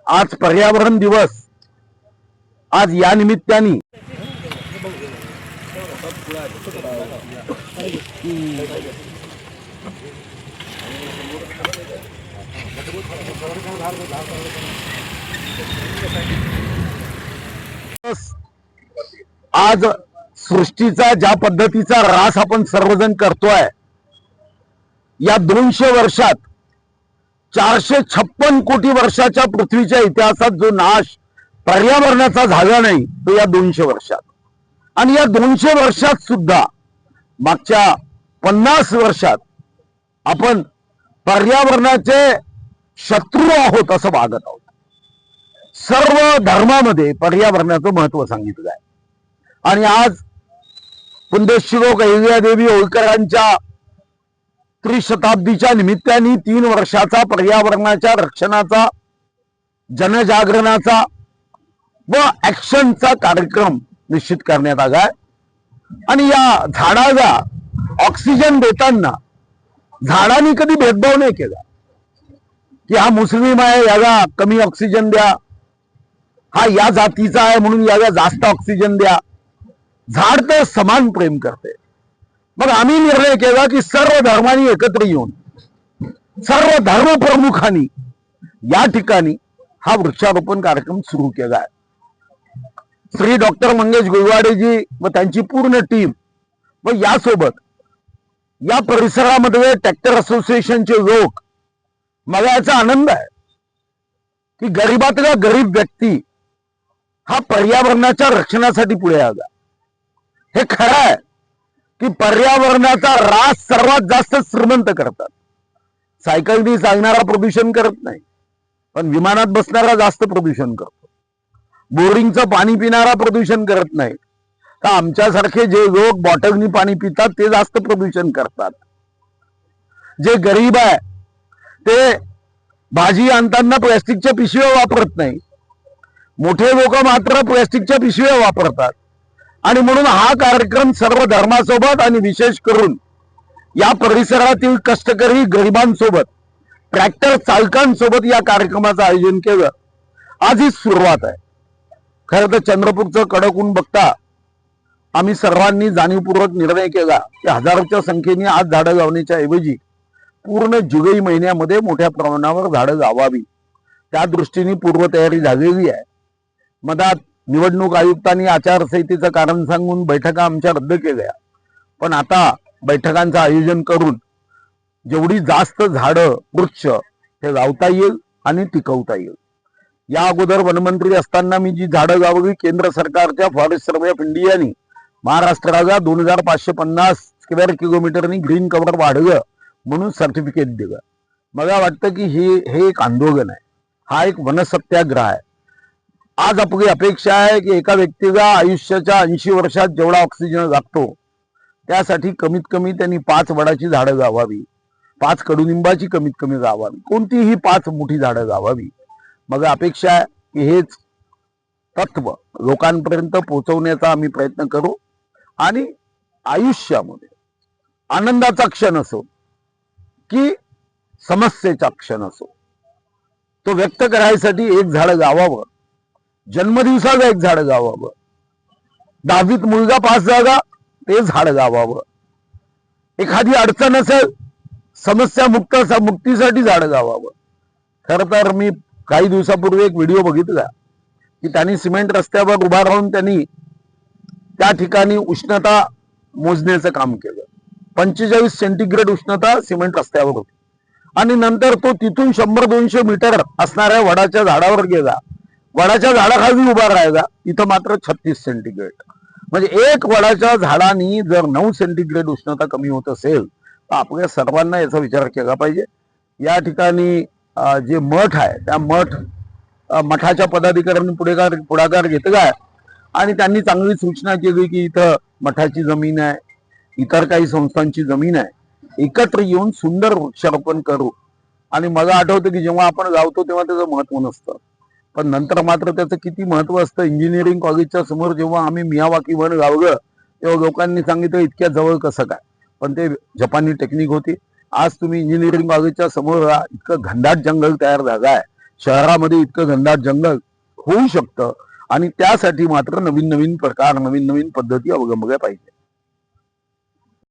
आज पर्यावरण दिवस, आज या निमित्ताने आज सृष्टीचा ज्या पद्धतीचा ऱ्हास आपण सर्वजण करतोय, या 200 वर्षात 456 कोटी वर्षाच्या पृथ्वीच्या इतिहासात जो नाश पर्यावरणाचा झाला नाही तो या 200 वर्षात. आणि या 200 वर्षात सुद्धा मागच्या 50 वर्षात आपण पर्यावरणाचे शत्रू आहोत असं वागत आहोत. सर्व धर्मामध्ये पर्यावरणाचं महत्व सांगितलं आहे. आणि आज पुण्यश्लोक अहिल्यादेवी होळकरांच्या त्रिशताब्दीच्या निमित्ताने 3 वर्षाचा पर्यावरणाच्या रक्षणाचा, जनजागरणाचा व ऍक्शनचा कार्यक्रम निश्चित करण्यात आलाय. आणि या झाडाला ऑक्सिजन देताना झाडांनी कधी भेदभाव नाही केला की हा मुस्लिम आहे याला कमी ऑक्सिजन द्या, हा या जातीचा आहे म्हणून याला जास्त ऑक्सिजन द्या. झाड तर समान प्रेम करते. मग आम्ही निर्णय केला की सर्व धर्मांनी एकत्र येऊन, सर्व धर्म प्रमुखांनी या ठिकाणी हा वृक्षारोपण कार्यक्रम सुरू केला आहे. श्री डॉक्टर मंगेश गुळवाडेजी व त्यांची पूर्ण टीम व यासोबत या परिसरामध्ये ट्रॅक्टर असोसिएशनचे लोक, मला याचा आनंद आहे की गरीबातला गरीब व्यक्ती हा पर्यावरणाच्या रक्षणासाठी पुढे आला. हे खरं आहे की पर्यावरणाचा ऱ्हास सर्वात जास्त श्रीमंत करतात. सायकलनी चालणारा प्रदूषण करत नाही, पण विमानात बसणारा जास्त प्रदूषण करतो. बोरिंगचं पाणी पिणारा प्रदूषण करत नाही, तर आमच्यासारखे जे लोक बॉटलनी पाणी पितात ते जास्त प्रदूषण करतात. जे गरीब आहे ते भाजी आणताना प्लॅस्टिकच्या पिशव्या वापरत नाही, मोठे लोक मात्र प्लॅस्टिकच्या पिशव्या वापरतात. आणि म्हणून हा कार्यक्रम सर्व धर्मासोबत आणि विशेष करून या परिसरातील कष्टकरी गरिबांसोबत, ट्रॅक्टर चालकांसोबत या कार्यक्रमाचं आयोजन केलं. आज ही सुरुवात आहे. खरं तर चंद्रपूरचं कडक ऊन बघता आम्ही सर्वांनी जाणीवपूर्वक निर्णय केला की हजारोच्या संख्येने आज झाडं लावण्याच्या ऐवजी पूर्ण जुलै महिन्यामध्ये मोठ्या प्रमाणावर झाडं लावावी. त्या दृष्टीने पूर्वतयारी झालेली आहे. मधात निवडणूक आयुक्तांनी आचारसंहितेचं कारण सांगून बैठका आमच्या रद्द केल्या, पण आता बैठकांचं आयोजन करून जेवढी जास्त झाडं, वृक्ष हे लावता येईल आणि टिकवता येईल. या अगोदर वनमंत्री असताना मी जी झाडं लावली, केंद्र सरकारच्या फॉरेस्ट सर्वे ऑफ इंडियानी महाराष्ट्राला 2550 स्क्वेअर किलोमीटरनी ग्रीन कव्हर वाढलं म्हणून सर्टिफिकेट दिलं. मला वाटतं की हे एक आंदोलन आहे, हा एक वनसत्याग्रह आहे. आज आपली अपेक्षा आहे की एका व्यक्तीला आयुष्याच्या 80 वर्षात जेवढा ऑक्सिजन लागतो त्यासाठी कमीत कमी त्यांनी 5 वडाची झाडं लावावी, 5 कडुनिंबाची कमीत कमी लावावी, कोणतीही 5 मोठी झाडं लावावी. मग अपेक्षा आहे की हेच तत्व लोकांपर्यंत पोहोचवण्याचा आम्ही प्रयत्न करू. आणि आयुष्यामध्ये आनंदाचा क्षण असो की समस्येचा क्षण असो, तो व्यक्त करायसाठी एक झाड लावावं. जन्मदिवसाला एक झाड लावावं, 10वीत मुलगा पास झाला ते झाड लावावं. एखादी अडचण असेल, समस्या मुक्तीसाठी झाड लावावं. खरं तर मी काही दिवसापूर्वी एक व्हिडिओ बघितला की त्यांनी सिमेंट रस्त्यावर उभा राहून त्यांनी त्या ठिकाणी उष्णता मोजण्याचं काम केलं. 45 सेंटीग्रेड उष्णता सिमेंट रस्त्यावर होती. आणि नंतर तो तिथून 100-200 मीटर असणाऱ्या वडाच्या झाडावर गेला, वडाच्या झाडाखाली उभा राहिला, इथं मात्र 36 सेंटीग्रेड. म्हणजे एक वडाच्या झाडानी जर 9 सेंटीग्रेड उष्णता कमी होत असेल तर आपल्या सर्वांना याचा विचार केला पाहिजे. या ठिकाणी जे मठ आहे त्या मठाच्या पदाधिकाऱ्यांनी पुढाकार घेतला आणि त्यांनी चांगली सूचना केली की इथं मठाची जमीन आहे, इतर काही संस्थांची जमीन आहे, एकत्र येऊन सुंदर वृक्षारोपण करू. आणि मला आठवतं की जेव्हा आपण गावतो तेव्हा त्याचं महत्व नसतं, पण नंतर मात्र त्याचं किती महत्व असतं. इंजिनिअरिंग कॉलेजच्या समोर जेव्हा आम्ही मियावाकी वन गावलं तेव्हा लोकांनी सांगितलं इतक्या जवळ कसं काय, पण ते जपानी टेक्निक होती. आज तुम्ही इंजिनिअरिंग कॉलेजच्या समोर इतकं घनदाट जंगल तयार झालं आहे, शहरामध्ये इतकं घनदाट जंगल होऊ शकतं. आणि त्यासाठी मात्र नवीन नवीन प्रकार, नवीन नवीन पद्धती अवलंबल्या पाहिजे.